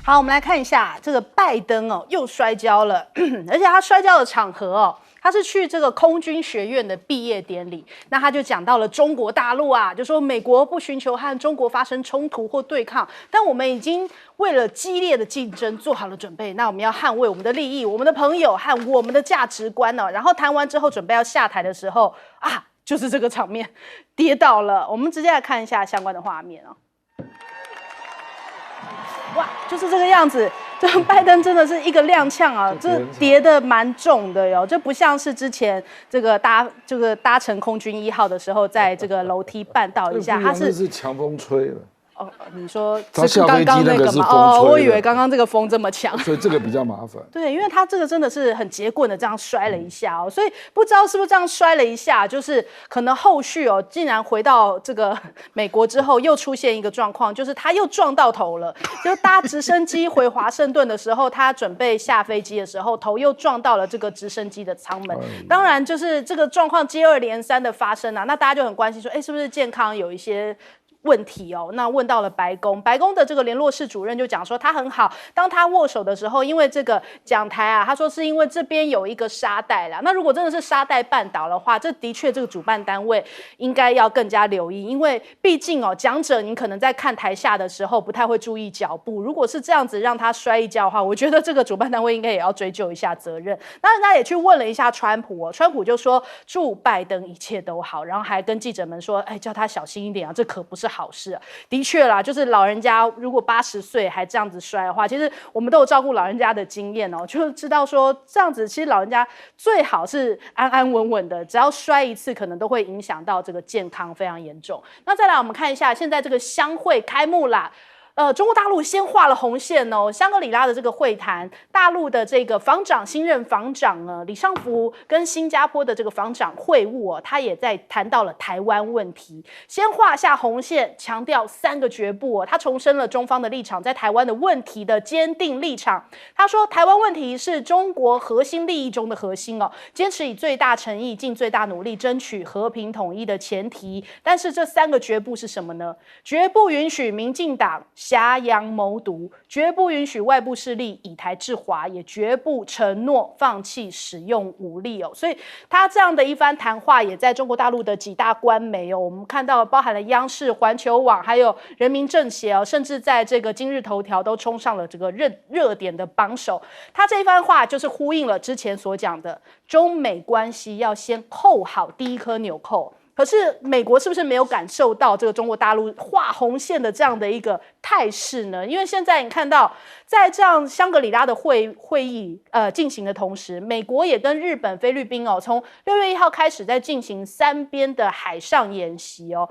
好，我们来看一下这个拜登哦，又摔跤了，而且他摔跤的场合哦，他是去这个空军学院的毕业典礼，那他就讲到了中国大陆啊，就说美国不寻求和中国发生冲突或对抗，但我们已经为了激烈的竞争做好了准备，那我们要捍卫我们的利益、我们的朋友和我们的价值观呢。然后谈完之后，准备要下台的时候啊，就是这个场面，跌倒了。我们直接来看一下相关的画面哦。哇，就是这个样子。这拜登真的是一个踉跄啊，这跌得蛮重的哟，这不像是之前这个搭乘空军1号的时候，在这个楼梯绊倒一下，他是强风吹了。哦，你说是刚刚那个吗？哦，我以为刚刚这个风这么强，所以这个比较麻烦。对，因为他这个真的是很结棍的这样摔了一下哦，所以不知道是不是这样摔了一下，就是可能后续哦，竟然回到这个美国之后，又出现一个状况，就是他又撞到头了。就搭直升机回华盛顿的时候，他准备下飞机的时候，头又撞到了这个直升机的舱门。当然，就是这个状况接二连三的发生啊，那大家就很关心说，哎，是不是健康有一些问题哦？那问到了白宫，白宫的这个联络室主任就讲说他很好，当他握手的时候，因为这个讲台啊，他说是因为这边有一个沙袋啦。那如果真的是沙袋绊倒的话，这的确这个主办单位应该要更加留意，因为毕竟哦，讲者你可能在看台下的时候不太会注意脚步，如果是这样子让他摔一跤的话，我觉得这个主办单位应该也要追究一下责任。那人家也去问了一下川普哦，川普就说祝拜登一切都好，然后还跟记者们说，哎，叫他小心一点啊，这可不是好事啊。的确啦，就是老人家如果80岁还这样子摔的话，其实我们都有照顾老人家的经验哦，就知道说这样子其实老人家最好是安安稳稳的，只要摔一次可能都会影响到这个健康非常严重。那再来我们看一下，现在这个相会开幕啦。中国大陆先画了红线哦，香格里拉的这个会谈，大陆的这个新任防长呢，李尚福跟新加坡的这个防长会晤哦，他也在谈到了台湾问题，先画下红线，强调3个绝不哦，他重申了中方的立场，在台湾的问题的坚定立场。他说，台湾问题是中国核心利益中的核心哦，坚持以最大诚意、尽最大努力争取和平统一的前提。但是这3个绝不是什么呢？绝不允许民进党挟洋谋独，绝不允许外部势力以台制华，也绝不承诺放弃使用武力哦。所以他这样的一番谈话，也在中国大陆的几大官媒哦，我们看到包含了央视、环球网，还有人民政协哦，甚至在这个今日头条都冲上了这个热点的榜首。他这一番话就是呼应了之前所讲的，中美关系要先扣好第一颗纽扣。可是美国是不是没有感受到这个中国大陆画红线的这样的一个态势呢？因为现在你看到，在这样香格里拉的会议进行的同时，美国也跟日本、菲律宾哦，从6月1号开始在进行3边的海上演习哦。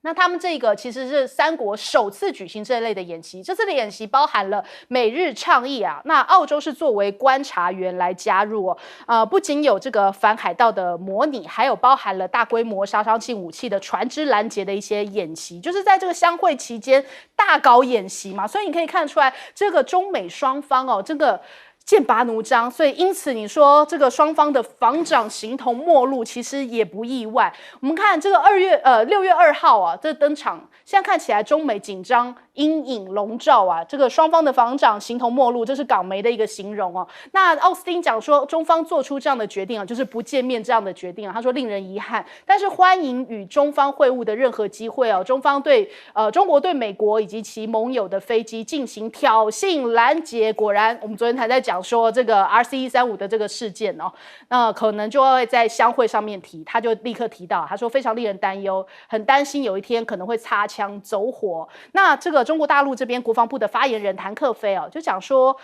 那他们这个其实是3国首次举行这类的演习，这次的演习包含了美日倡议啊，那澳洲是作为观察员来加入哦，不仅有这个反海盗的模拟，还有包含了大规模杀伤性武器的船只拦截的一些演习，就是在这个相会期间大搞演习嘛，所以你可以看出来，这个中美双方哦，这个剑拔弩张，所以因此你说这个双方的防长形同陌路，其实也不意外。我们看这个6月2号啊，这登场，现在看起来中美紧张阴影笼罩啊，这个双方的防长形同陌路，这是港媒的一个形容哦。那奥斯汀讲说，中方做出这样的决定啊，就是不见面这样的决定啊，他说令人遗憾，但是欢迎与中方会晤的任何机会哦。中国对美国以及其盟友的飞机进行挑衅拦截，果然我们昨天还在讲说这个 RC135的这个事件哦，那可能就会在相会上面提，他就立刻提到，他说非常令人担忧，很担心有一天可能会擦枪走火。那这个中国大陆这边国防部的发言人谭克飞哦，就讲说，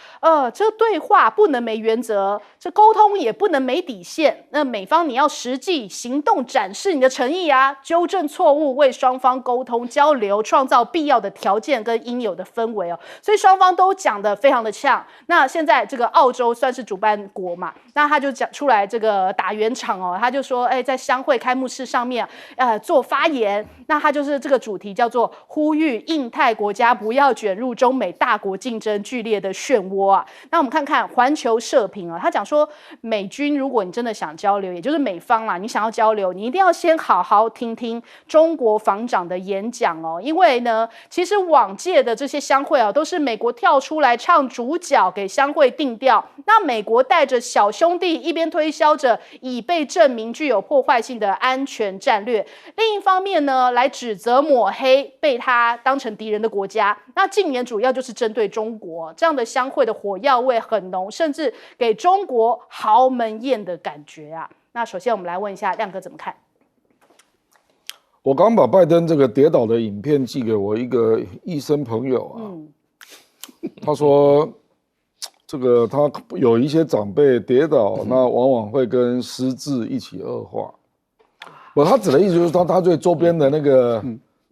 这对话不能没原则，这沟通也不能没底线。那美方你要实际行动展示你的诚意啊，纠正错误，为双方沟通交流创造必要的条件跟应有的氛围哦。所以双方都讲得非常的呛。那现在这个澳洲算是主办国嘛，那他就讲出来这个打圆场哦，他就说，在相会开幕式上面做发言，那他就是这个主题叫做呼吁印太国家不要卷入中美大国竞争剧烈的漩涡啊。那我们看看环球社评啊，他讲说，美军如果你真的想交流，也就是美方啦，你想要交流，你一定要先好好听听中国防长的演讲哦，因为呢，其实往届的这些相会啊，都是美国跳出来唱主角，给相会定调。那美国带着小兄弟一边推销着已被证明具有破坏性的安全战略，另一方面呢，来指责抹黑被他当成敌人的国家。那近年主要就是针对中国，这样的相会的火药味很浓，甚至给中国豪门宴的感觉啊。那首先我们来问一下亮哥怎么看？我刚把拜登这个跌倒的影片寄给我一个医生朋友啊，他说这个他有一些长辈跌倒，那往往会跟失智一起恶化。他指的意思就是他对周边的那个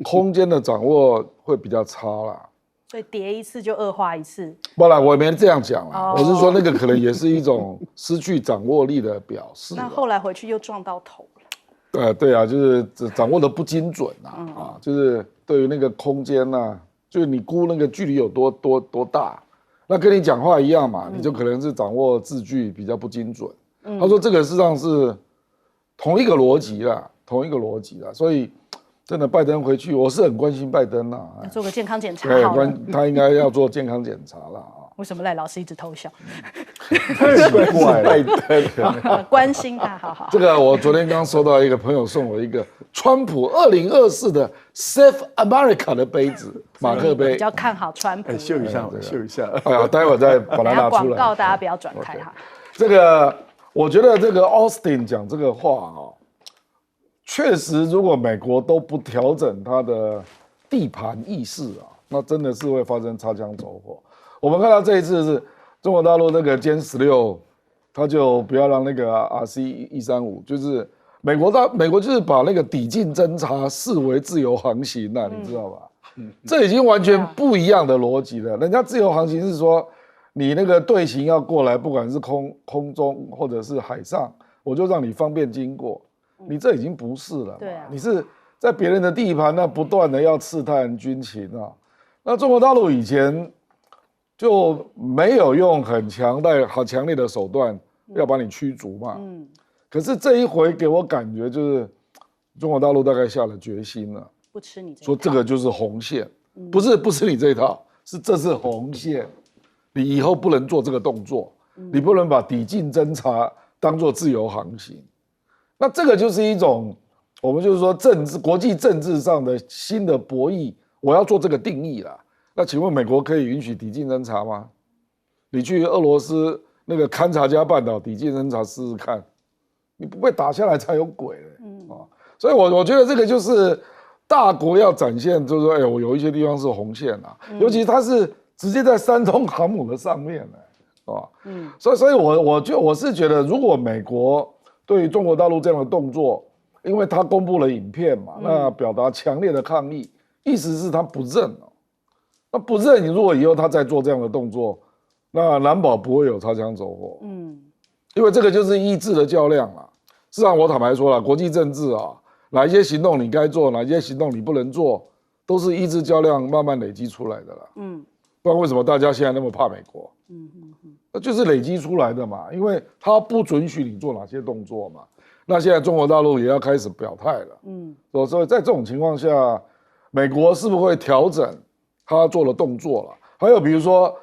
空间的掌握会比较差啦。所以跌一次就恶化一次。不然我也没这样讲啦，我是说那个可能也是一种失去掌握力的表示。那后来回去又撞到头了。对啊，就是掌握的不精准就是对于那个空间就是你估那个距离有多大，那跟你讲话一样嘛，你就可能是掌握字句比较不精准。他说这个事实上是同一个逻辑啦，所以真的拜登回去，我是很关心拜登要做个健康检查好了，他应该要做健康检查了啊。为什么赖老师一直偷笑？太奇怪了，拜登关心他，好。这个我昨天刚收到一个朋友送我一个川普2024的 Save America 的杯子，马克杯。比较看好川普。秀一下。哎呀，待会再把它拿出来。广告大家不要转开哈。这个我觉得这个 Austin 讲这个话确实，如果美国都不调整它的地盘意识那真的是会发生擦枪走火。我们看到这一次是中国大陆那个歼16，他就不要让那个 RC-135，就是美国就是把那个抵近侦察视为自由航行你知道吧？这已经完全不一样的逻辑了。人家自由航行是说，你那个队形要过来，不管是空中或者是海上，我就让你方便经过。你这已经不是了，你是在别人的地盘不断的要刺探军情那中国大陆以前就没有用很强烈的手段要把你驱逐嘛。可是这一回给我感觉就是中国大陆大概下了决心了，不吃你这一套，说这个就是红线，不是你这一套，这是红线，你以后不能做这个动作，你不能把抵近侦察当作自由航行。那这个就是一种我们就是说国际政治上的新的博弈，我要做这个定义啦。那请问美国可以允许抵近侦察吗？你去俄罗斯那个勘察加半岛抵近侦察试试看，你不被打下来才有鬼所以我觉得这个就是大国要展现，就是说，我有一些地方是红线尤其它是直接在山东航母的上面所以我是觉得，如果美国对于中国大陆这样的动作，因为他公布了影片嘛，那表达强烈的抗议，意思是他不认那不认，你如果以后他再做这样的动作，那难保不会有擦枪走火。因为这个就是意志的较量啦。事实上，我坦白说了，国际政治哪一些行动你该做，哪一些行动你不能做，都是意志较量慢慢累积出来的啦。不然为什么大家现在那么怕美国？那就是累积出来的嘛，因为他不准许你做哪些动作嘛。那现在中国大陆也要开始表态了，所以在这种情况下，美国是不是会调整他做的动作了？还有比如说，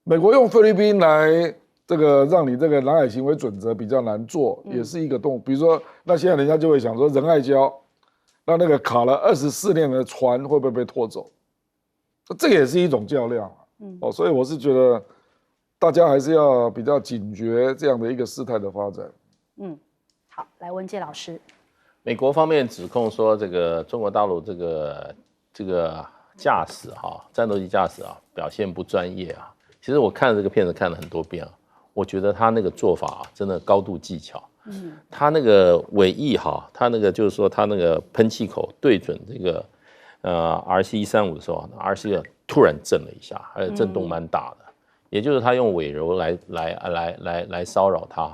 美国用菲律宾来这个让你这个南海行为准则比较难做，也是一个比如说，那现在人家就会想说仁爱礁，那个卡了24年的船会不会被拖走？这个也是一种较量所以我是觉得大家还是要比较警觉这样的一个事态的发展。好，来文介老师，美国方面指控说，这个中国大陆这个驾驶战斗机驾驶表现不专业其实我看这个片子看了很多遍我觉得他那个做法真的高度技巧。他那个尾翼他那个就是说他那个喷气口对准这个RC-135的时候，RC 突然震了一下，而且震动蛮大的，也就是他用尾柔来骚扰他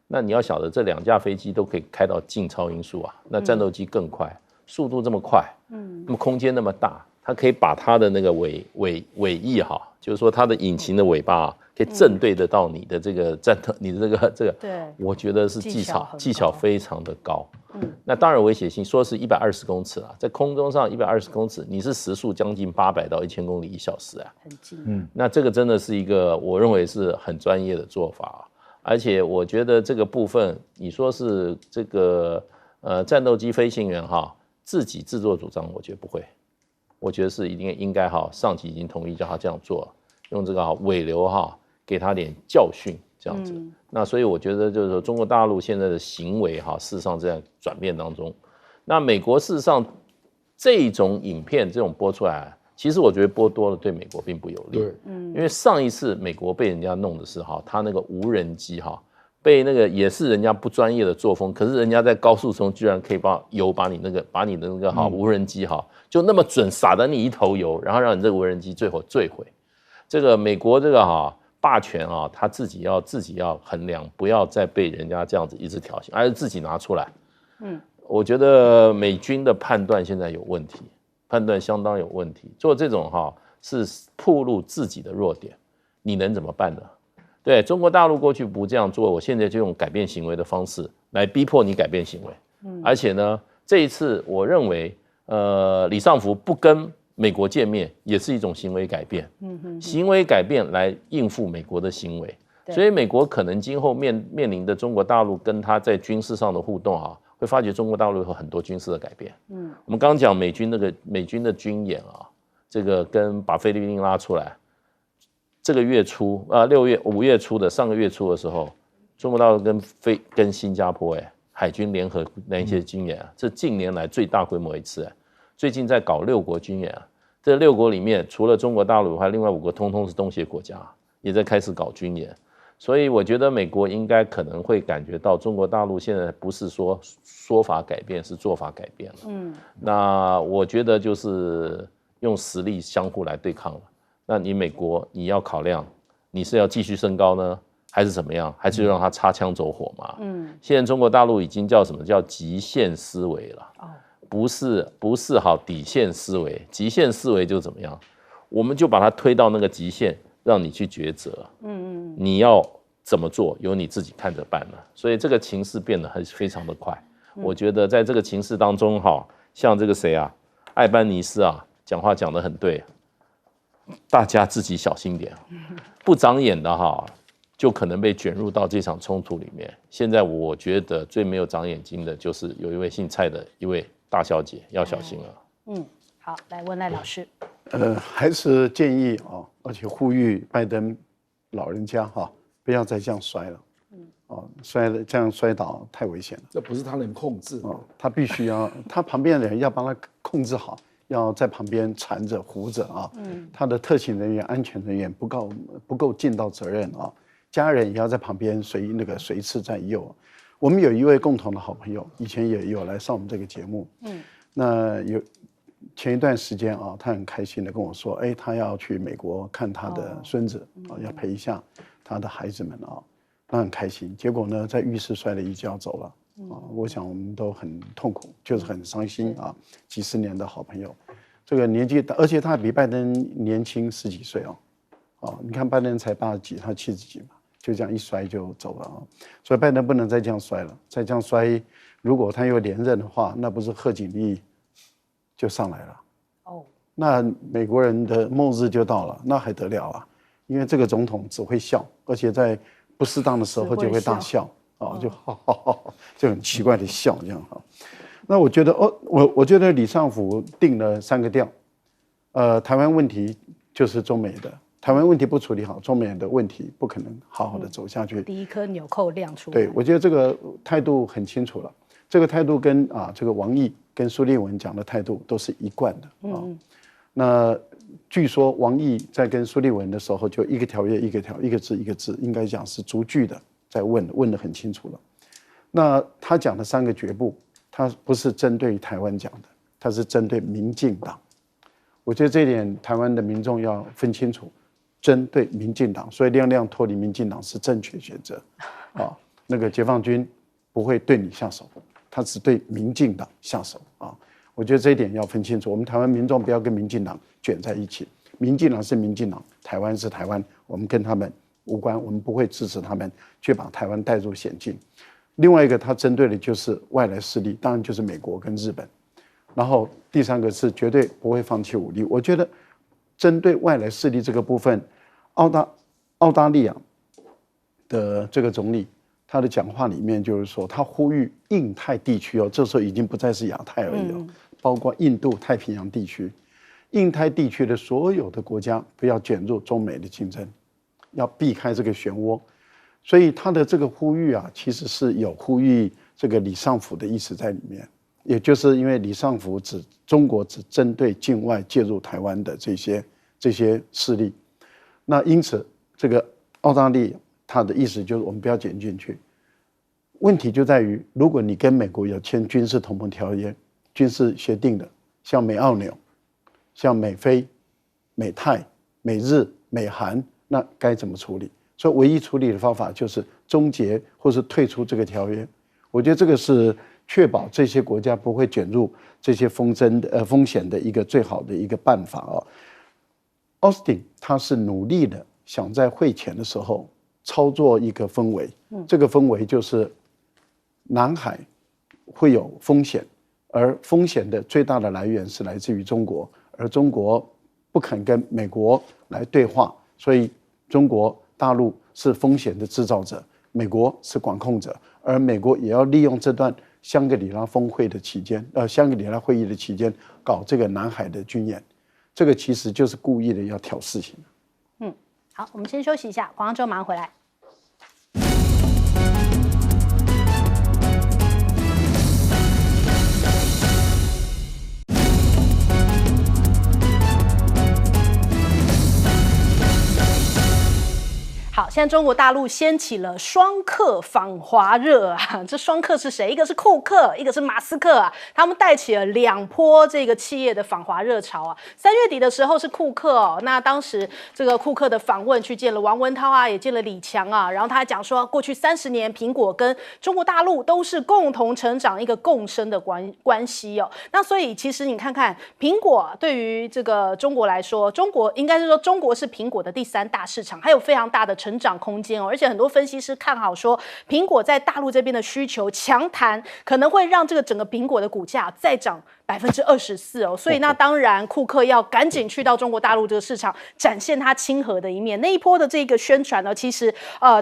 那你要晓得，这2架飞机都可以开到近超音速那战斗机更快，速度这么快，那么空间那么大，它可以把它的那个尾翼哈，就是说它的引擎的尾巴可以正对得到你的这个你的这个，对，我觉得是技巧非常的高。那当然危险性说是120公尺啊，在空中上120公尺，你是时速将近800到1000公里1小时啊，很近。那这个真的是一个我认为是很专业的做法，而且我觉得这个部分你说是这个战斗机飞行员哈自己自作主张，我觉得不会。我觉得是应该哈，上级已经同意叫他这样做，用这个尾流哈给他点教训这样子。那所以我觉得就是说中国大陆现在的行为哈，事实上这样转变当中，那美国事实上这种影片这种播出来，其实我觉得播多了对美国并不有利。对，因为上一次美国被人家弄的是哈，他那个无人机哈。被那个也是人家不专业的作风，可是人家在高速中居然可以把你的那个哈无人机哈就那么准撒得你一头油，然后让你这个无人机最后坠毁。这个美国这个哈霸权啊，他自己要衡量，不要再被人家这样子一直挑衅，而是自己拿出来。我觉得美军的判断现在有问题，判断相当有问题，做这种哈是暴露自己的弱点，你能怎么办呢？对，中国大陆过去不这样做，我现在就用改变行为的方式来逼迫你改变行为。而且呢，这一次我认为，李尚福不跟美国见面也是一种行为改变。行为改变来应付美国的行为，所以美国可能今后面临的中国大陆跟他在军事上的互动啊，会发觉中国大陆有很多军事的改变。我们刚刚讲美军的军演啊，这个把菲律宾拉出来。这个月初5月初的上个月初的时候，中国大陆跟新加坡海军联合那一些军演啊，这近年来最大规模一次最近在搞6国军演啊，这6国里面除了中国大陆，还有另外5个通通是东协国家，也在开始搞军演，所以我觉得美国应该可能会感觉到中国大陆现在不是说法改变，是做法改变了。那我觉得就是用实力相互来对抗了。那你美国你要考量，你是要继续升高呢，还是怎么样？还是让他擦枪走火嘛？现在中国大陆已经叫什么叫极限思维了？不是好底线思维，极限思维就怎么样？我们就把它推到那个极限，让你去抉择。你要怎么做，由你自己看着办了。所以这个情势变得非常的快。我觉得在这个情势当中，像这个谁啊，艾班尼斯啊，讲话讲得很对。大家自己小心点，不长眼的就可能被卷入到这场冲突里面。现在我觉得最没有长眼睛的就是有一位姓蔡的一位大小姐，要小心了。好，来问赖老师。还是建议而且呼吁拜登老人家不要再这样摔了。这样摔倒太危险了。这不是他能控制他必须要，他旁边的人要帮他控制好。要在旁边缠着护着他的特勤人员、安全人员不够尽到责任家人也要在旁边随侍在右。我们有一位共同的好朋友，以前也有来上我们这个节目，那前一段时间他很开心的跟我说，他要去美国看他的孙子要陪一下他的孩子们他很开心。结果呢，在浴室摔了一跤走了。我想我们都很痛苦，就是很伤心几十年的好朋友，这个年纪大，而且他比拜登年轻10几岁你看拜登才80几，他70几嘛，就这样一摔就走了所以拜登不能再这样摔了，再这样摔，如果他又连任的话，那不是贺锦丽就上来了那美国人的末日就到了，那还得了啊？因为这个总统只会笑，而且在不适当的时候就会大笑。就很奇怪的笑这样那我觉得我觉得李尚福定了3个调，台湾问题就是中美的，台湾问题不处理好，中美的问题不可能好好的走下去。第一颗纽扣亮出来。对，我觉得这个态度很清楚了，这个态度跟这个王毅跟苏立文讲的态度都是一贯的那据说王毅在跟苏立文的时候，就一个条约一个一个字一个字，应该讲是逐句的。在问得很清楚了。那他讲的3个绝不，他不是针对台湾讲的，他是针对民进党。我觉得这一点台湾的民众要分清楚，针对民进党，所以亮亮脱离民进党是正确选择那个解放军不会对你下手，他只对民进党下手我觉得这一点要分清楚，我们台湾民众不要跟民进党卷在一起。民进党是民进党，台湾是台湾，我们跟他们无关，我们不会支持他们去把台湾带入险境。另外一个，他针对的就是外来势力，当然就是美国跟日本。然后第三个是绝对不会放弃武力。我觉得针对外来势力这个部分，澳大利亚的这个总理他的讲话里面就是说，他呼吁印太地区这时候已经不再是亚太而已了，包括印度太平洋地区，印太地区的所有的国家不要卷入中美的竞争，要避开这个漩涡。所以他的这个呼吁其实是有呼吁这个李尚福的意思在里面，也就是因为李尚福中国只针对境外介入台湾的这些势力，那因此这个澳大利亚他的意思就是我们不要卷进去。问题就在于，如果你跟美国有签军事同盟条约、军事协定的，像美澳纽、像美菲、美泰、美日、美韩，那该怎么处理？所以唯一处理的方法就是终结或是退出这个条约。我觉得这个是确保这些国家不会卷入这些风险的一个最好的一个办法奥斯汀他是努力的想在会前的时候操作一个氛围，这个氛围就是南海会有风险，而风险的最大的来源是来自于中国，而中国不肯跟美国来对话，所以中国大陆是风险的制造者，美国是管控者，而美国也要利用这段香格里拉峰会的期间，香格里拉会议的期间搞这个南海的军演，这个其实就是故意的要挑事情。好，我们先休息一下，广告之后马上回来。好，现在中国大陆掀起了双客访华热啊！这双客是谁？一个是库克，一个是马斯克啊！他们带起了2波这个企业的访华热潮啊！3月底的时候是库克那当时这个库克的访问去见了王文涛啊，也见了李强啊，然后他还讲说，过去30年苹果跟中国大陆都是共同成长一个共生的关系那所以其实你看看，苹果对于这个中国来说，中国应该是说中国是苹果的第3大市场，还有非常大的成长空间而且很多分析师看好说，苹果在大陆这边的需求强弹，可能会让这个整个苹果的股价再涨24%所以那当然库克要赶紧去到中国大陆这个市场，展现他亲和的一面。那一波的这个宣传呢，其实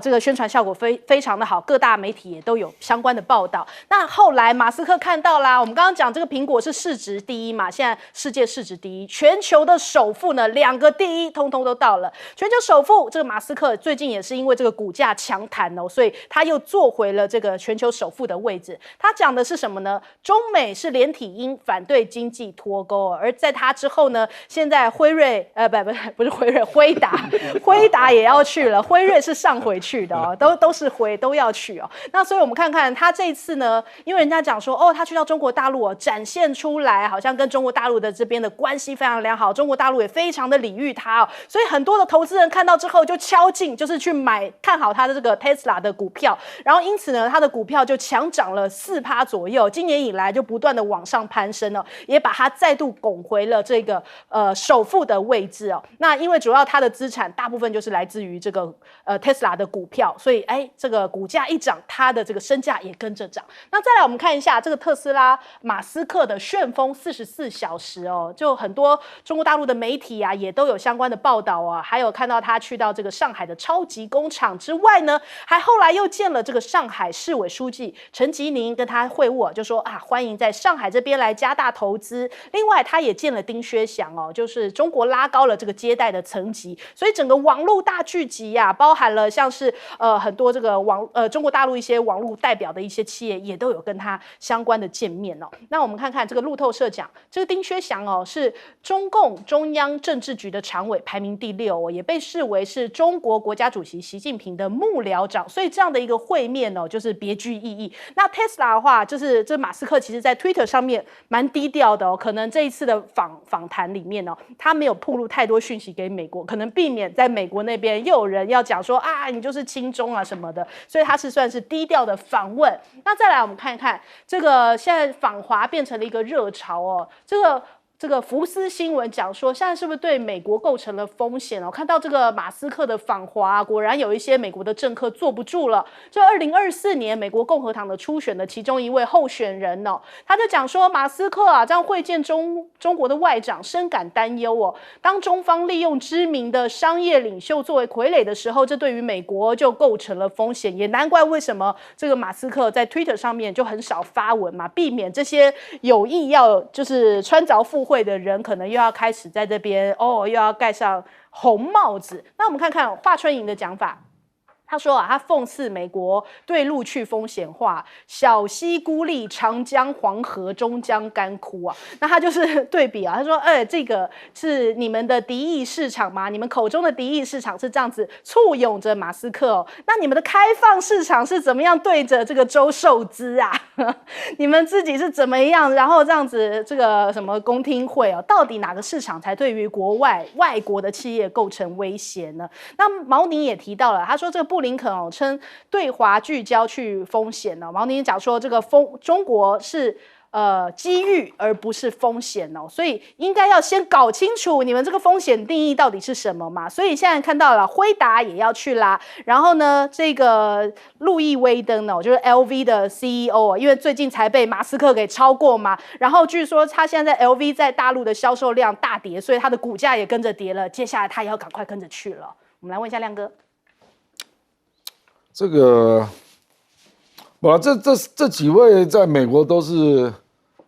这个宣传效果非常的好，各大媒体也都有相关的报道。那后来马斯克看到啦，我们刚刚讲这个苹果是市值第1嘛，现在世界市值第1，全球的首富呢2个第1通通都到了。全球首富这个马斯克最近也是因为这个股价强弹所以他又坐回了这个全球首富的位置。他讲的是什么呢？中美是连体婴，反对经济脱钩而在他之后呢，现在辉瑞不是辉瑞，辉达也要去了，辉瑞是上回去的都是都要去那所以我们看看他这一次呢，因为人家讲说他去到中国大陆展现出来好像跟中国大陆的这边的关系非常良好，中国大陆也非常的礼遇他所以很多的投资人看到之后就敲进，就是去看好他的这个 Tesla 的股票，然后因此呢，他的股票就强涨了4%左右，今年以来就不断的往上攀升也把他再度拱回了这个首富的位置那因为主要他的资产大部分就是来自于这个Tesla 的股票，所以这个股价一涨，他的这个身价也跟着涨。那再来我们看一下这个特斯拉马斯克的旋风44小时就很多中国大陆的媒体也都有相关的报道还有看到他去到这个上海的超级工厂之外呢，还后来又见了这个上海市委书记陈吉宁，跟他会晤就说欢迎在上海这边来加大投资。另外他也见了丁薛祥就是中国拉高了这个接待的层级，所以整个网络大聚集包含了像是很多这个中国大陆一些网络代表的一些企业也都有跟他相关的见面那我们看看这个路透社讲，这个丁薛祥是中共中央政治局的常委，排名第6也被视为是中国国家主席习近平的幕僚长，所以这样的一个会面哦，就是别具意义。那 Tesla 的话，就是这马斯克其实在 Twitter 上面蛮低调的哦，可能这一次的访谈里面哦，他没有暴露太多讯息给美国，可能避免在美国那边又有人要讲说啊，你就是亲中啊什么的，所以他是算是低调的访问。那再来我们看一看这个现在访华变成了一个热潮哦，这个福斯新闻讲说，现在是不是对美国构成了风险哦？看到这个马斯克的访华，果然有一些美国的政客坐不住了。这2024年美国共和党的初选的其中一位候选人哦，他就讲说，马斯克啊这样会见中国的外长，深感担忧哦。当中方利用知名的商业领袖作为傀儡的时候，这对于美国就构成了风险。也难怪为什么这个马斯克在 Twitter 上面就很少发文嘛，避免这些有意要就是穿凿附会的人可能又要开始在这边又要盖上红帽子。那我们看看华春莹的讲法，他说啊，他讽刺美国对陆去风险化，小溪孤立，长江黄河终将干枯啊。那他就是对比啊，他说，这个是你们的敌意市场吗？你们口中的敌意市场是这样子簇拥着马斯克哦，那你们的开放市场是怎么样对着这个周受资啊？你们自己是怎么样？然后这样子这个什么公听会哦，到底哪个市场才对于外国的企业构成威胁呢？那毛宁也提到了，他说这个布林肯哦称对华聚焦去风险呢，毛宁讲说这个中国是机遇而不是风险哦，所以应该要先搞清楚你们这个风险定义到底是什么嘛。所以现在看到了辉达也要去啦，然后呢，这个路易威登呢，就是 LV 的 CEO， 因为最近才被马斯克给超过嘛，然后据说他现在 LV 在大陆的销售量大跌，所以他的股价也跟着跌了，接下来他也要赶快跟着去了。我们来问一下亮哥，这个，这几位在美国都是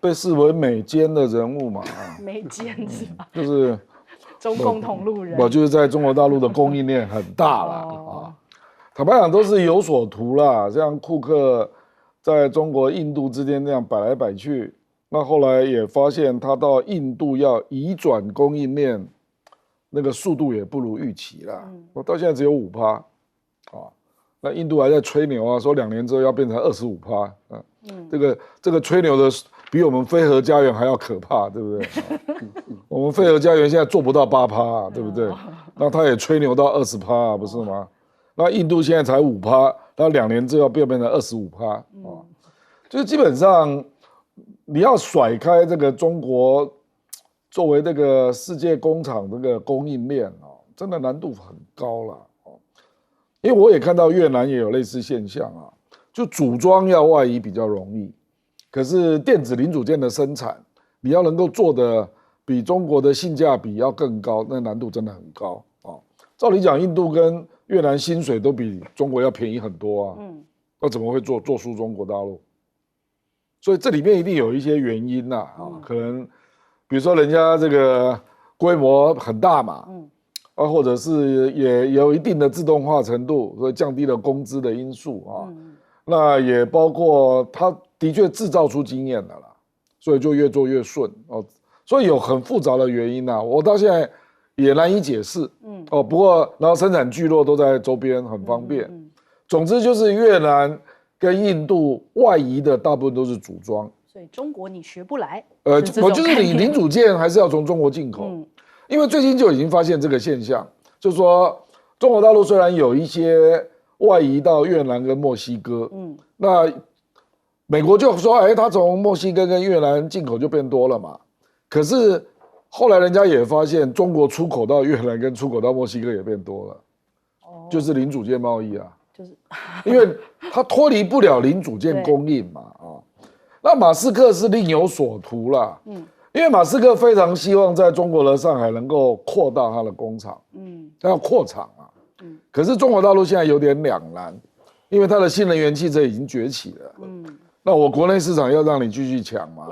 被视为美奸的人物嘛，没奸是吧？就是中共同路人，就是在中国大陆的供应链很大啦坦白讲都是有所图啦，像库克在中国、印度之间这样摆来摆去，那后来也发现他到印度要移转供应链，那个速度也不如预期啦，我到现在只有5%，那印度还在吹牛啊，说2年之后要变成25%，这个吹牛的比我们非核家园还要可怕，对不对？我们非核家园现在做不到8%，对不对？那他也吹牛到20%，不是吗？那印度现在才5%，那2年之后变成25%，就是基本上你要甩开这个中国作为这个世界工厂这个供应链真的难度很高了。因为我也看到越南也有类似现象就组装要外移比较容易，可是电子零组件的生产，你要能够做的比中国的性价比要更高，那难度真的很高照理讲，印度跟越南薪水都比中国要便宜很多那怎么会做输中国大陆？所以这里面一定有一些原因可能比如说人家这个规模很大嘛，或者是也有一定的自动化程度，所以降低了工资的因素那也包括他的确制造出经验了啦，所以就越做越顺所以有很复杂的原因我到现在也难以解释不过然后生产聚落都在周边，很方便总之就是越南跟印度外移的大部分都是组装，所以中国你学不来就是你零组件还是要从中国进口因为最近就已经发现这个现象，就是说中国大陆虽然有一些外移到越南跟墨西哥那美国就说他从墨西哥跟越南进口就变多了嘛，可是后来人家也发现中国出口到越南跟出口到墨西哥也变多了就是零组件贸易就是因为它脱离不了零组件供应嘛那马斯克是另有所图啦因为马斯克非常希望在中国的上海能够扩大他的工厂他要扩厂可是中国大陆现在有点两难，因为它的新能源汽车已经崛起了那我国内市场要让你继续抢嘛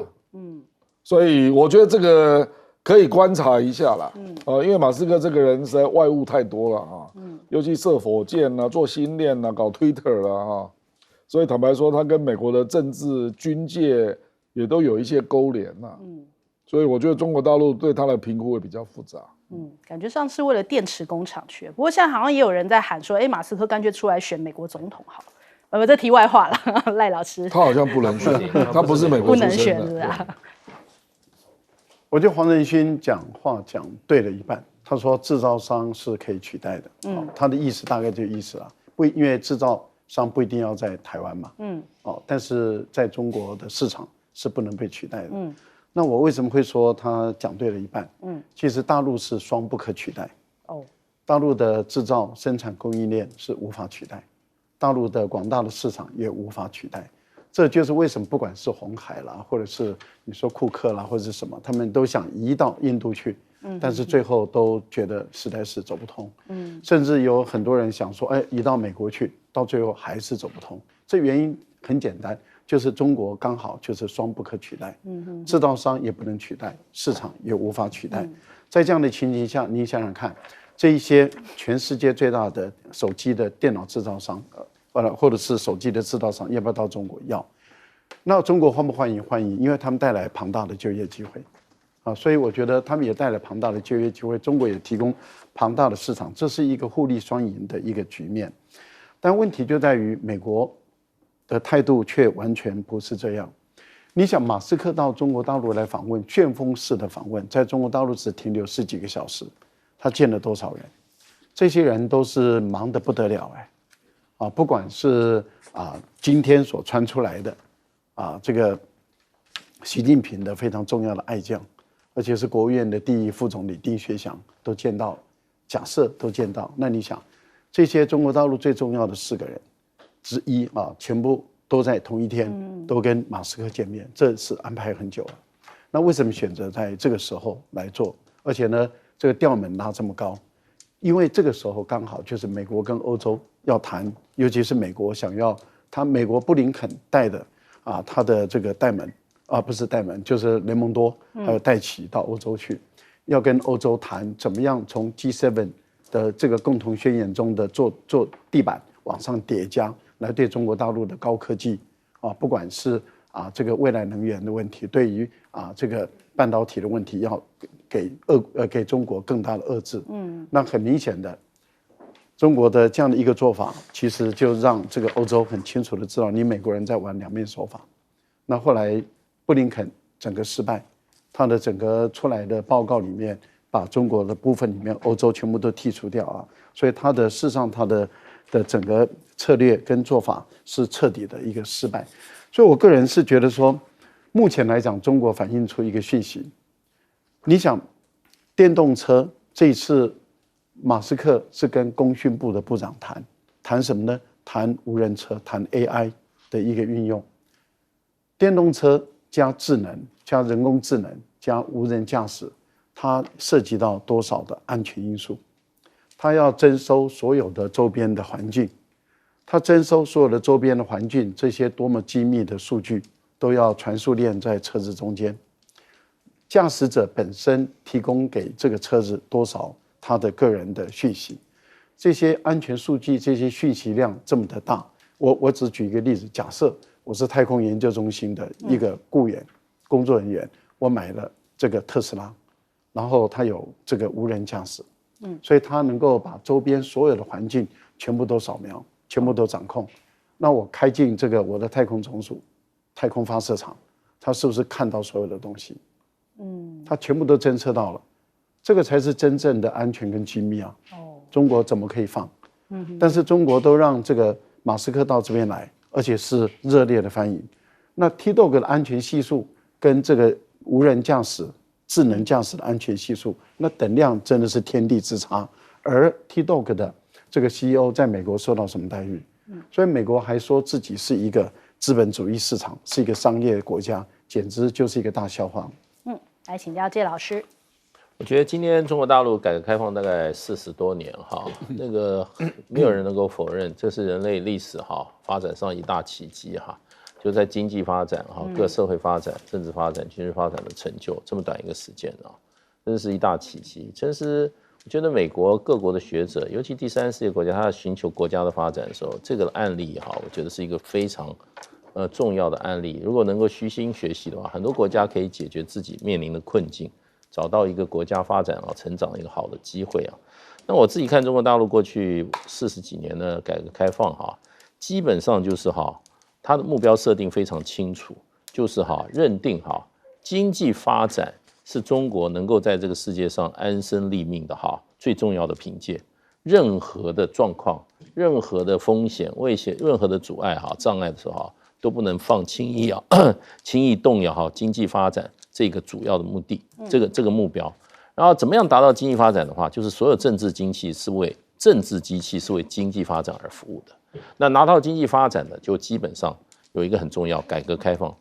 所以我觉得这个可以观察一下啦因为马斯克这个人实在外务太多了尤其射火箭做星链搞 Twitter 啦所以坦白说他跟美国的政治军界也都有一些勾连所以我觉得中国大陆对它的评估会比较复杂。感觉上是为了电池工厂去。不过现在好像也有人在喊说，马斯克干脆出来选美国总统好了。这题外话了，赖老师。他好像不能选，他不是美国出身的，不能选是吧？我觉得黄仁勋讲话讲对了一半。他说制造商是可以取代的，他的意思大概就意思了，不，因为制造商不一定要在台湾嘛，但是在中国的市场是不能被取代的，那我为什么会说他讲对了一半？其实大陆是双不可取代，大陆的制造生产供应链是无法取代，大陆的广大的市场也无法取代，这就是为什么不管是鸿海啦，或者是你说库克啦，或者是什么，他们都想移到印度去。但是最后都觉得实在是走不通，甚至有很多人想说，移到美国去，到最后还是走不通。这原因很简单，就是中国刚好就是双不可取代，制造商也不能取代，市场也无法取代。在这样的情形下，你想想看，这一些全世界最大的手机的电脑制造商，或者是手机的制造商，要不要到中国？要。那中国欢不欢迎？欢迎，因为他们带来庞大的就业机会。所以我觉得他们也带来庞大的就业机会，中国也提供庞大的市场，这是一个互利双赢的一个局面。但问题就在于美国的态度却完全不是这样。你想，马斯克到中国大陆来访问，旋风式的访问，在中国大陆只停留10几个小时，他见了多少人？这些人都是忙得不得了不管是今天所传出来的这个习近平的非常重要的爱将。而且是国务院的第一副总理丁薛祥都见到，假设都见到，那你想，这些中国大陆最重要的4个人之一全部都在同一天都跟马斯克见面，这是安排很久了。那为什么选择在这个时候来做？而且呢，这个调门拉这么高，因为这个时候刚好就是美国跟欧洲要谈，尤其是美国想要美国布林肯带的他的这个带门。不是戴蒙，就是雷蒙多还有戴奇到欧洲去，要跟欧洲谈怎么样从 G7 的这个共同宣言中的做地板往上叠加，来对中国大陆的高科技不管是这个未来能源的问题，对于这个半导体的问题，要给中国更大的遏制。那很明显的，中国的这样的一个做法，其实就让这个欧洲很清楚的知道，你美国人在玩两面手法。那后来布林肯整个失败，他的整个出来的报告里面，把中国的部分里面欧洲全部都剔除掉所以事实上他的整个策略跟做法是彻底的一个失败。所以我个人是觉得说，目前来讲，中国反映出一个讯息，你想，电动车这一次马斯克是跟工信部的部长谈什么呢？谈无人车，谈 AI 的一个运用，电动车加智能，加人工智能，加无人驾驶，它涉及到多少的安全因素？它要征收所有的周边的环境，它征收所有的周边的环境，这些多么机密的数据都要传输链在车子中间。驾驶者本身提供给这个车子多少他的个人的讯息，这些安全数据，这些讯息量这么的大，我只举一个例子，假设我是太空研究中心的一个雇员、工作人员，我买了这个特斯拉，然后它有这个无人驾驶，所以它能够把周边所有的环境全部都扫描，全部都掌控。那我开进这个我的太空总署、太空发射场，它是不是看到所有的东西？它全部都侦测到了，这个才是真正的安全跟机密中国怎么可以放？但是中国都让这个马斯克到这边来。而且是热烈的欢迎。那 T-Dog 的安全系数跟这个无人驾驶、智能驾驶的安全系数，那等量真的是天地之差。而 T-Dog 的这个 CEO 在美国受到什么待遇？所以美国还说自己是一个资本主义市场，是一个商业国家，简直就是一个大笑话。来请教介老师。我觉得今天中国大陆改革开放大概40多年那个没有人能够否认，这是人类历史发展上一大奇迹就在经济发展各社会发展、政治发展、军事发展的成就，这么短一个时间真是一大奇迹。真是我觉得美国各国的学者，尤其第三世界国家，他要寻求国家的发展的时候，这个案例我觉得是一个非常重要的案例。如果能够虚心学习的话，很多国家可以解决自己面临的困境，找到一个国家发展成长的一个好的机会啊。那我自己看中国大陆过去40几年的改革开放基本上就是它的目标设定非常清楚，就是认定经济发展是中国能够在这个世界上安身立命的最重要的凭借。任何的状况、任何的风险、威胁、任何的阻碍障碍的时候都不能轻易动摇经济发展这个主要的目的，这个目标。然后怎么样达到经济发展的话，就是所有政治机器是为经济发展而服务的。那拿到经济发展的，就基本上有一个很重要，改革开放。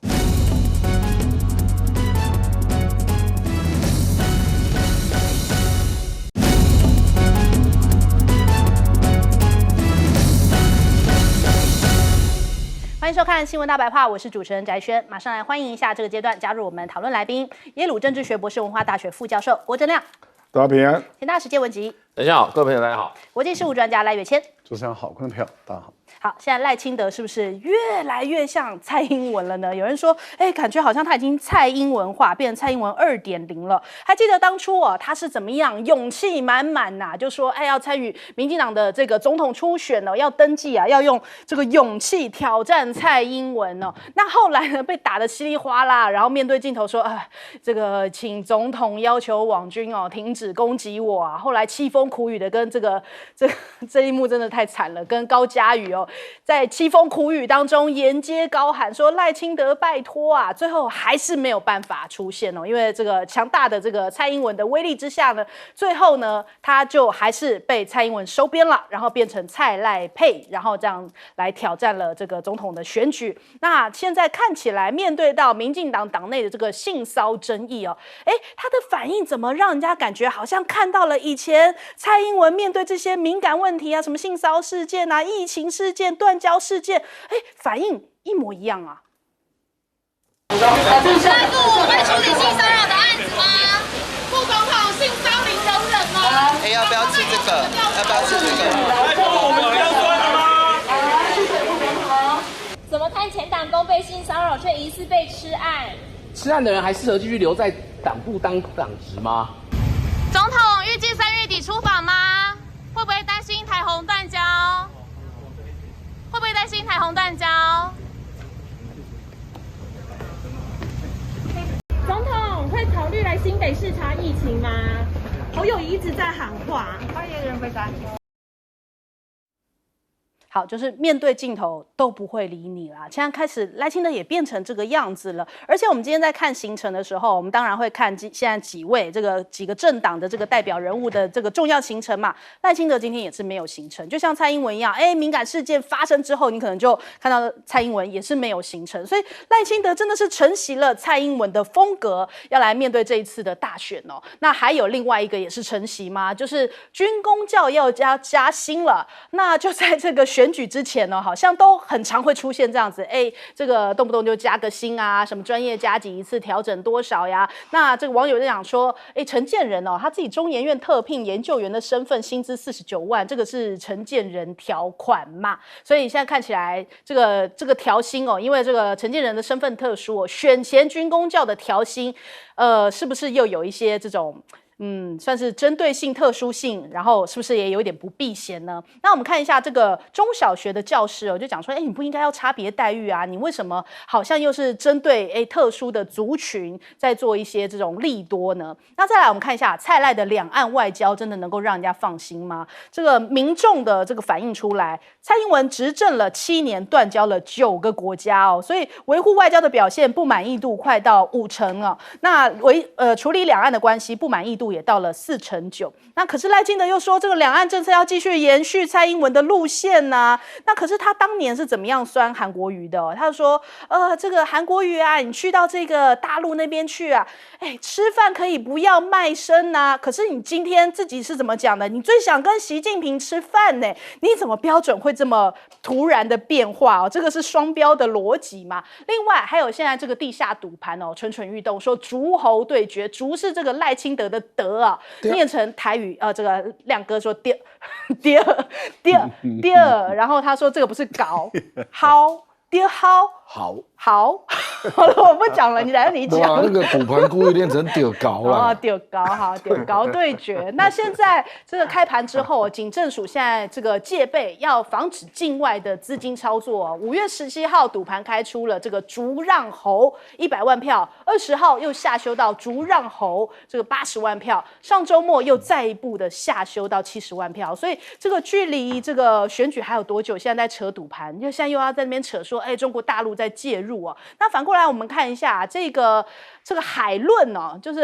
欢迎收看《新闻大白话》，我是主持人翟轩，马上来欢迎一下这个阶段加入我们讨论来宾，耶鲁政治学博士、文化大学副教授郭正亮。大家平安。田大时间文集。大家好，各位朋友大家好。国际事务专家赖岳谦。主持人好，观众朋友大家好。好，现在赖清德是不是越来越像蔡英文了呢？有人说，感觉好像他已经蔡英文化，变成蔡英文2.0了。还记得当初他是怎么样勇气满满呐，就说要参与民进党的这个总统初选要登记要用这个勇气挑战蔡英文那后来呢，被打得稀里哗啦，然后面对镜头说，这个请总统要求网军停止攻击我啊。后来凄风苦雨的跟这一幕真的太惨了，跟高嘉瑜在凄风苦雨当中沿街高喊说赖清德拜托啊，最后还是没有办法出现因为这个强大的这个蔡英文的威力之下呢，最后呢他就还是被蔡英文收编了，然后变成蔡赖配，然后这样来挑战了这个总统的选举。那现在看起来面对到民进党党内的这个性骚争议他的反应怎么让人家感觉好像看到了以前蔡英文面对这些敏感问题什么性骚事件疫情事件、断交事件，反应一模一样啊！下一步我会处理性骚扰的案子吗？副总统性骚扰零容忍吗？要不要吃这个？要不要吃这个？怎么看前党工被性骚扰却疑似被吃案？吃案的人还适合继续留在党部当党职吗？总统预计3月底出访吗？会不会担心台红断交？会不会担心台红断交？总统会考虑来新北视察疫情吗？侯友宜一直在喊话，发言人回答。好，就是面对镜头都不会理你啦。现在开始赖清德也变成这个样子了，而且我们今天在看行程的时候，我们当然会看现在几个政党的这个代表人物的这个重要行程嘛。赖清德今天也是没有行程，就像蔡英文一样，敏感事件发生之后，你可能就看到蔡英文也是没有行程，所以赖清德真的是承袭了蔡英文的风格，要来面对这一次的大选那还有另外一个也是承袭吗？就是军公教要加薪了，那就在这个选举之前好像都很常会出现这样子，这个动不动就加个薪啊，什么专业加级一次调整多少呀？那这个网友就讲说，陈建仁他自己中研院特聘研究员的身份，薪资49万，这个是陈建仁条款嘛？所以现在看起来，这个调薪因为这个陈建仁的身份特殊选前军公教的调薪，是不是又有一些这种？算是针对性、特殊性，然后是不是也有一点不避嫌呢？那我们看一下这个中小学的教师就讲说，你不应该要差别待遇啊，你为什么好像又是针对特殊的族群在做一些这种利多呢？那再来我们看一下蔡赖的两岸外交真的能够让人家放心吗？这个民众的这个反应出来，蔡英文执政了7年，断交了9个国家所以维护外交的表现不满意度快到50%了。那处理两岸的关系不满意度也到了49%。那可是赖清德又说，这个两岸政策要继续延续蔡英文的路线那可是他当年是怎么样酸韩国瑜的他说，这个韩国瑜你去到这个大陆那边去吃饭可以不要卖身可是你今天自己是怎么讲的？你最想跟习近平吃饭呢？你怎么标准会这么突然的变化这个是双标的逻辑嘛？另外还有现在这个地下赌盘蠢蠢欲动，说诸侯对决，诸是这个赖清德的德念成台语这个亮哥说第二，然后他说这个不是搞好第二好。好，好了，我不讲了，来你哇，讲。那个赌盘故意练成丢高哦，了。丢高哈，丢高对决。那现在这个开盘之后，警政署现在这个戒备，要防止境外的资金操作。5月17号赌盘开出了这个竹让侯100万票，20号又下修到竹让侯这个80万票，上周末又再一步的下修到70万票。所以这个距离这个选举还有多久？现在在扯赌盘，就现在又要在那边扯说，中国大陆在介入哦。那反过来我们看一下这个海论哦，就是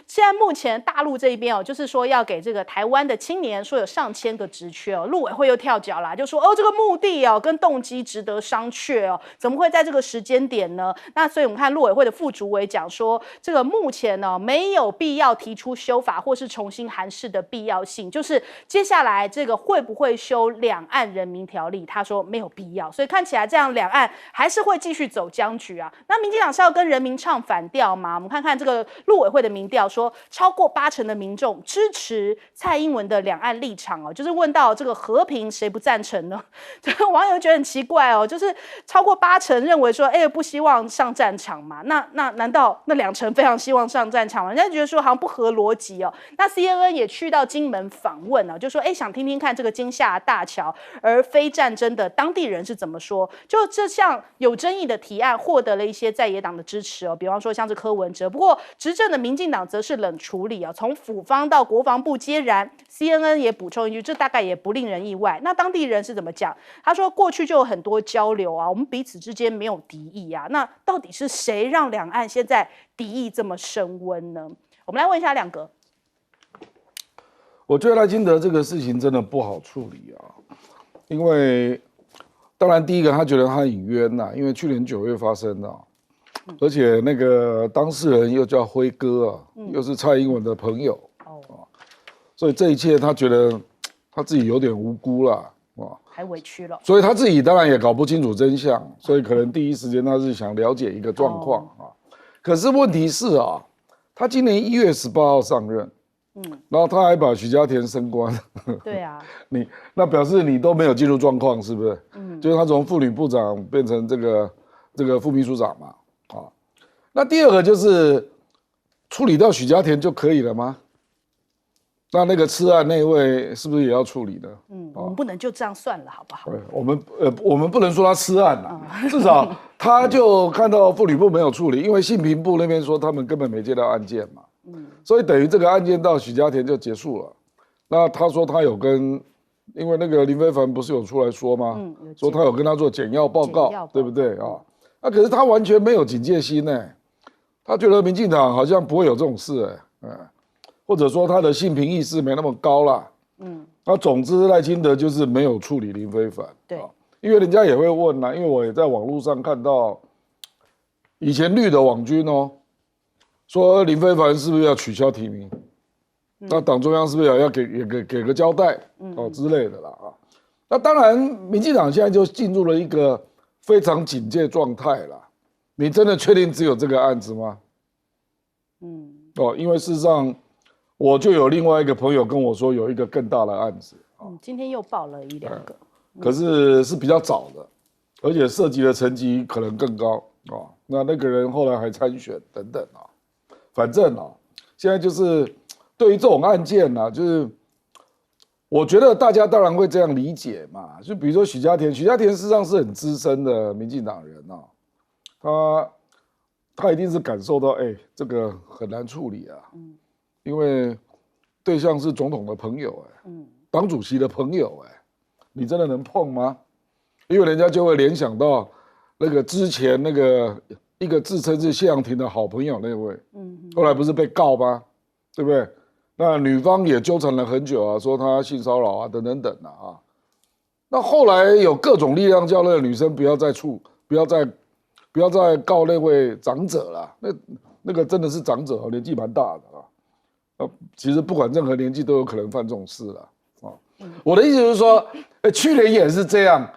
现在目前大陆这一边哦，就是说要给这个台湾的青年说有上千个职缺哦，陆委会又跳脚啦，就说这个目的哦跟动机值得商榷哦，怎么会在这个时间点呢？那所以我们看陆委会的副主委讲说，这个目前呢没有必要提出修法或是重新函释的必要性，就是接下来这个会不会修两岸人民条例，他说没有必要，所以看起来这样两岸还是会继续走僵局啊。那民进党是要跟人民唱反调吗？我们看看这个陆委会的民调说，超过80%的民众支持蔡英文的两岸立场哦，就是问到这个和平谁不赞成呢？这个网友觉得很奇怪哦，就是超过80%认为说，不希望上战场嘛，那难道那2成非常希望上战场吗？人家觉得说好像不合逻辑哦。那 CNN 也去到金门访问啊，就说想听听看这个金厦大桥而非战争的当地人是怎么说。就这项有争议的提案获得了一些在野党的支持哦，比方说像是柯文哲，不过执政的民进党则是冷处理啊，从府方到国防部皆然。CNN 也补充一句，这大概也不令人意外。那当地人是怎么讲？他说过去就有很多交流啊，我们彼此之间没有敌意啊，那到底是谁让两岸现在敌意这么升温呢？我们来问一下亮哥。我觉得赖清德这个事情真的不好处理啊，因为当然第一个他觉得他很冤呐，因为去年9月发生的，而且那个当事人又叫辉哥啊，又是蔡英文的朋友所以这一切他觉得他自己有点无辜啦，还委屈了，所以他自己当然也搞不清楚真相，所以可能第一时间他是想了解一个状况可是问题是啊，他今年1月18号上任，然后他还把许家田升官，对啊，那表示你都没有进入状况，是不是？就是他从妇女部长变成这个副秘书长嘛，那第二个就是处理掉许家田就可以了吗？那个吃案那位是不是也要处理呢？我们不能就这样算了，好不好？我们不能说他吃案啦，至少他就看到妇女部没有处理，因为性平部那边说他们根本没接到案件嘛，所以等于这个案件到许家田就结束了。那他说他有跟，因为那个林非凡不是有出来说吗？说他有跟他做简要报告，对不对啊？那可是他完全没有警戒心呢，他觉得民进党好像不会有这种事或者说他的性平意识没那么高啦。那总之赖清德就是没有处理林非凡，对，因为人家也会问因为我也在网络上看到以前绿的网军说林非凡是不是要取消提名？那党中央是不是要给个交代之类的啦那当然，民进党现在就进入了一个非常警戒状态啦。你真的确定只有这个案子吗？因为事实上。我就有另外一个朋友跟我说，有一个更大的案子今天又报了1-2个，可是比较早的，而且涉及的层级可能更高那个人后来还参选等等反正现在就是对于这种案件就是我觉得大家当然会这样理解嘛，就比如说许家田事实上是很资深的民进党人他一定是感受到这个很难处理因为对象是总统的朋友党主席的朋友你真的能碰吗？因为人家就会联想到那个之前那个一个自称是谢阳廷的好朋友那位，后来不是被告吗？对不对？那女方也纠缠了很久说他性骚扰等等等那后来有各种力量叫那个女生不要再告那位长者了，那个真的是长者年纪蛮大的其实不管任何年纪都有可能犯这种事了我的意思就是说，去年也是这样，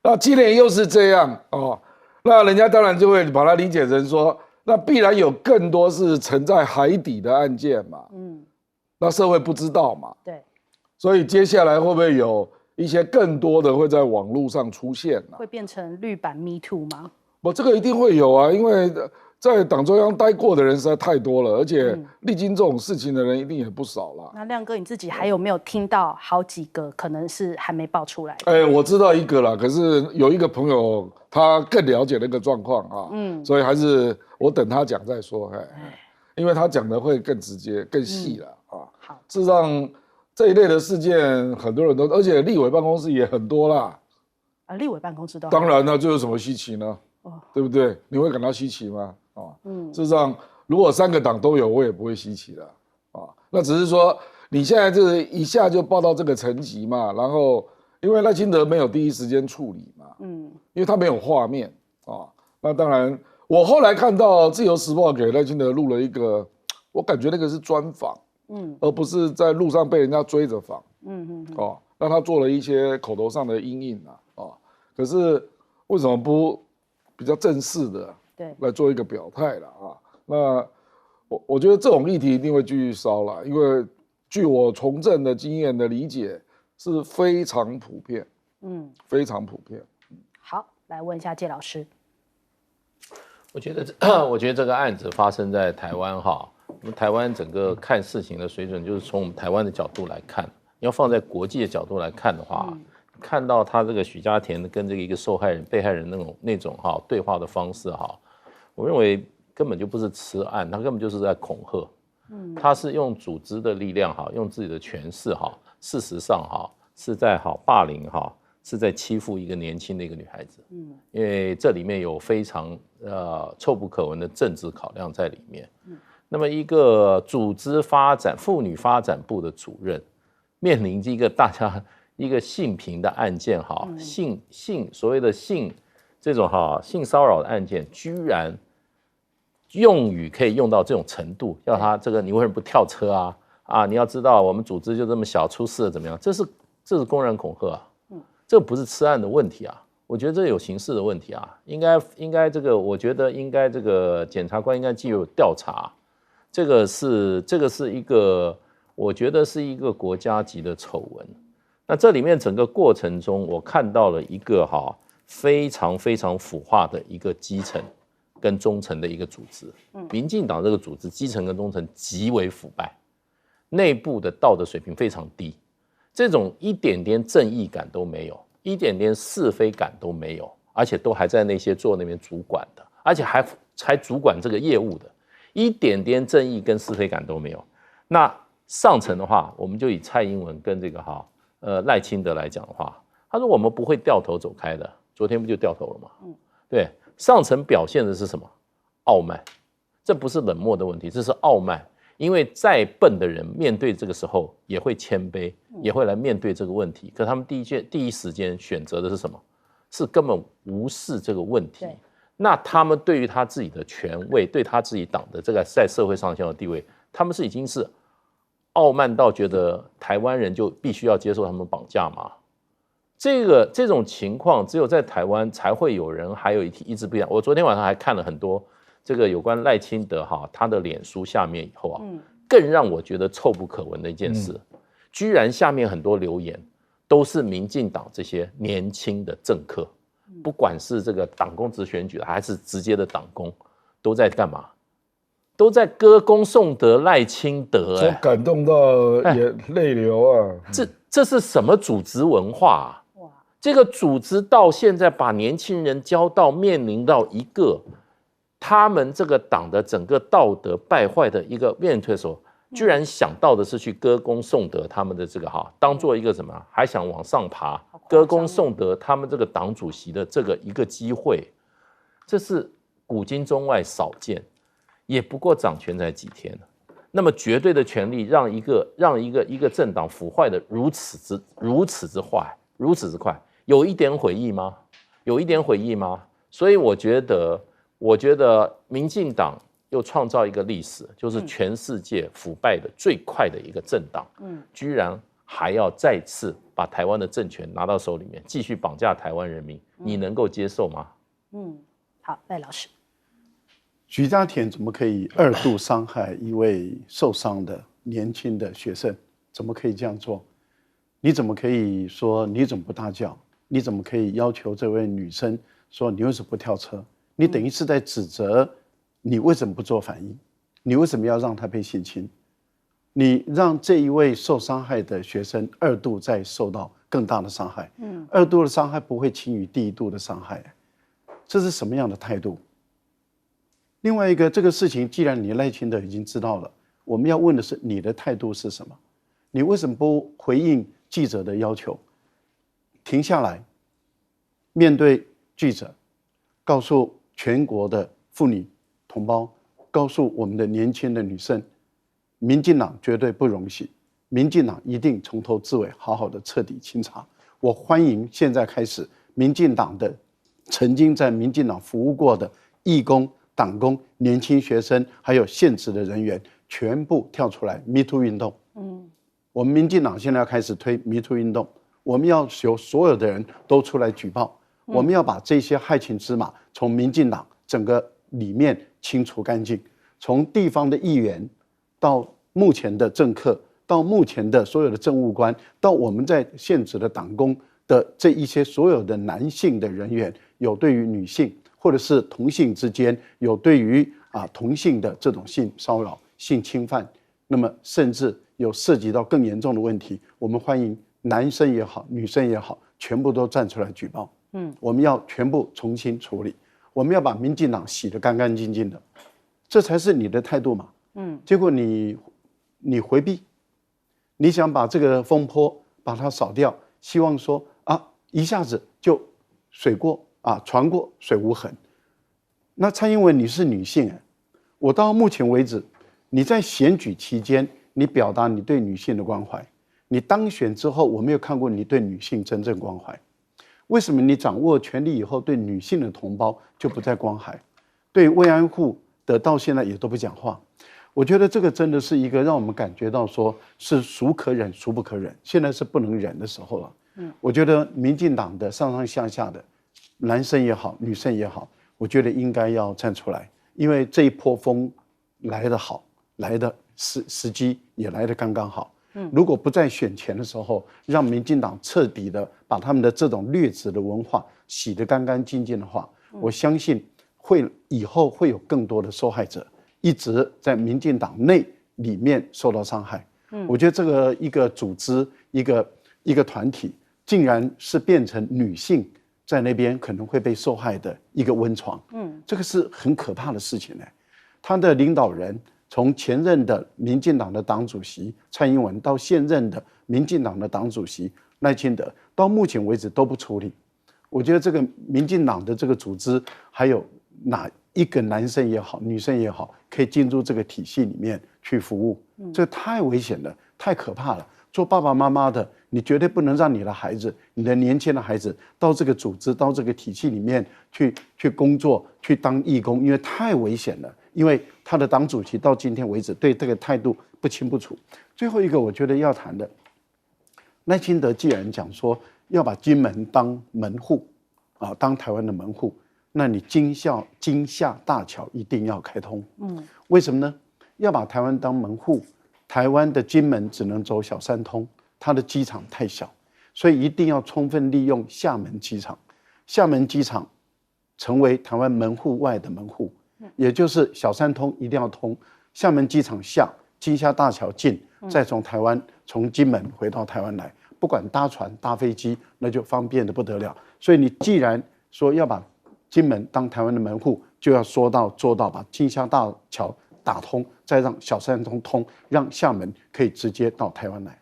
那今年又是这样那人家当然就会把它理解成说，那必然有更多是沉在海底的案件嘛，那社会不知道嘛，对，所以接下来会不会有一些更多的会在网络上出现会变成绿版 Me Too 吗？这个一定会有啊，因为在党中央待过的人实在太多了，而且历经这种事情的人一定也不少啦。那亮哥你自己还有没有听到好几个可能是还没爆出来的？我知道一个啦，可是有一个朋友他更了解那个状况啊，所以还是我等他讲再说，因为他讲的会更直接、更细了啊。好，事实上这一类的事件很多人都，而且立委办公室也很多啦。立委办公室都当然了，这有什么稀奇呢？对不对？你会感到稀奇吗？事实上，如果3个党都有，我也不会稀奇的那只是说你现在这一下就报到这个层级嘛，然后因为赖清德没有第一时间处理嘛，因为他没有画面那当然，我后来看到《自由时报》给赖清德录了一个，我感觉那个是专访，而不是在路上被人家追着访，让他做了一些口头上的因应可是为什么不比较正式的来做一个表态了那我觉得这种议题一定会继续烧了，因为据我从政的经验的理解是非常普遍，非常普遍。好，来问一下介老师。我觉得这个案子发生在台湾我们台湾整个看事情的水准，就是从我们台湾的角度来看，要放在国际的角度来看的话，看到他这个许家田跟这个一个受害人、被害人那种对话的方式我认为根本就不是吃案，他根本就是在恐吓。他是用组织的力量用自己的权势事实上是在霸凌是在欺负一个年轻的一个女孩子。因为这里面有非常臭不可闻的政治考量在里面。那么一个组织发展妇女发展部的主任，面临一个大家一个性平的案件所谓的性这种性骚扰的案件，居然用语可以用到这种程度，要他这个你为什么不跳车你要知道我们组织就这么小，出事了怎么样？这是公然恐吓这不是吃案的问题我觉得这有刑事的问题应该这个，我觉得应该这个检察官应该进入调查，这个是一个，我觉得是一个国家级的丑闻。那这里面整个过程中，我看到了一个非常非常腐化的一个基层跟中层的一个组织。民进党这个组织基层跟中层极为腐败，内部的道德水平非常低，这种一点点正义感都没有，一点点是非感都没有，而且都还在那些做那边主管的，而且还主管这个业务的，一点点正义跟是非感都没有。那上层的话，我们就以蔡英文跟这个赖清德来讲的话，他说我们不会掉头走开的，昨天不就掉头了吗？对，上层表现的是什么？傲慢，这不是冷漠的问题，这是傲慢。因为再笨的人面对这个时候也会谦卑，也会来面对这个问题。可他们第一时间选择的是什么？是根本无视这个问题。那他们对于他自己的权位，对他自己党的这个在社会上的地位，他们已经是傲慢到觉得台湾人就必须要接受他们绑架吗？这种情况只有在台湾才会有人还有一直不一样。我昨天晚上还看了很多这个有关赖清德他的脸书下面以后更让我觉得臭不可闻的一件事，居然下面很多留言都是民进党这些年轻的政客，不管是这个党公职选举的还是直接的党工，都在干嘛？都在歌功颂德赖清德，感动到也泪流这是什么组织文化这个组织到现在把年轻人教到面临到一个他们这个党的整个道德败坏的一个面对的时候，居然想到的是去歌功颂德他们的这个当做一个什么，还想往上爬，歌功颂德他们这个党主席的这个一个机会，这是古今中外少见，也不过掌权才几天，那么绝对的权力让一个政党腐坏的如此之坏，如此之快，有一点悔意吗？有一点悔意吗？所以我觉得民进党又创造一个历史，就是全世界腐败的最快的一个政党，居然还要再次把台湾的政权拿到手里面，继续绑架台湾人民，你能够接受吗？好，赖老师。许家田怎么可以2度伤害一位受伤的年轻的学生？怎么可以这样做？你怎么可以说你怎么不大叫？你怎么可以要求这位女生说你为什么不跳车？你等于是在指责你为什么不做反应，你为什么要让他被性侵，你让这一位受伤害的学生2度再受到更大的伤害，2度的伤害不会轻于第1度的伤害，这是什么样的态度？另外一个，这个事情既然你赖清德已经知道了，我们要问的是你的态度是什么？你为什么不回应记者的要求，停下来，面对记者，告诉全国的妇女同胞，告诉我们的年轻的女生，民进党绝对不容许，民进党一定从头至尾好好的彻底清查。我欢迎现在开始，民进党的曾经在民进党服务过的义工、党工、年轻学生，还有现职的人员，全部跳出来 ，Me Too 运动。我们民进党现在要开始推 Me Too 运动，我们要由所有的人都出来举报，我们要把这些害群之马从民进党整个里面清除干净，从地方的议员到目前的政客，到目前的所有的政务官，到我们在现职的党工的这一些所有的男性的人员，有对于女性或者是同性之间，有对于同性的这种性骚扰、性侵犯，那么甚至有涉及到更严重的问题，我们欢迎男生也好，女生也好，全部都站出来举报。我们要全部重新处理，我们要把民进党洗得干干净净的，这才是你的态度嘛。结果你回避，你想把这个风波把它扫掉，希望说一下子就水过船过水无痕。那蔡英文你是女性我到目前为止，你在选举期间，你表达你对女性的关怀，你当选之后，我没有看过你对女性真正关怀。为什么你掌握权力以后，对女性的同胞就不再关怀？对慰安妇的到现在也都不讲话。我觉得这个真的是一个让我们感觉到说是孰可忍孰不可忍，现在是不能忍的时候了。我觉得民进党的上上下下的男生也好，女生也好，我觉得应该要站出来，因为这一波风来得好，来的时机也来得刚刚好。如果不在选前的时候，让民进党彻底的把他们的这种劣质的文化洗得干干净净的话，我相信以后会有更多的受害者一直在民进党内里面受到伤害。我觉得这个一个组织，一个团体，竟然是变成女性在那边可能会被受害的一个温床。这个是很可怕的事情他的领导人从前任的民进党的党主席蔡英文，到现任的民进党的党主席赖清德，到目前为止都不处理。我觉得这个民进党的这个组织，还有哪一个男生也好，女生也好，可以进入这个体系里面去服务？这太危险了，太可怕了。做爸爸妈妈的，你绝对不能让你的孩子，你的年轻的孩子到这个组织、到这个体系里面去工作、去当义工，因为太危险了。因为他的党主席到今天为止对这个态度不清不楚。最后一个我觉得要谈的，赖清德既然讲说要把金门当门户当台湾的门户，那你金厦大桥一定要开通。为什么呢？要把台湾当门户，台湾的金门只能走小三通，它的机场太小，所以一定要充分利用厦门机场。厦门机场成为台湾门户外的门户，也就是小三通一定要通，厦门机场下，金厦大桥进，再从台湾从金门回到台湾来，不管搭船搭飞机，那就方便的不得了。所以你既然说要把金门当台湾的门户，就要说到做到，把金厦大桥打通，再让小三通通，让厦门可以直接到台湾来。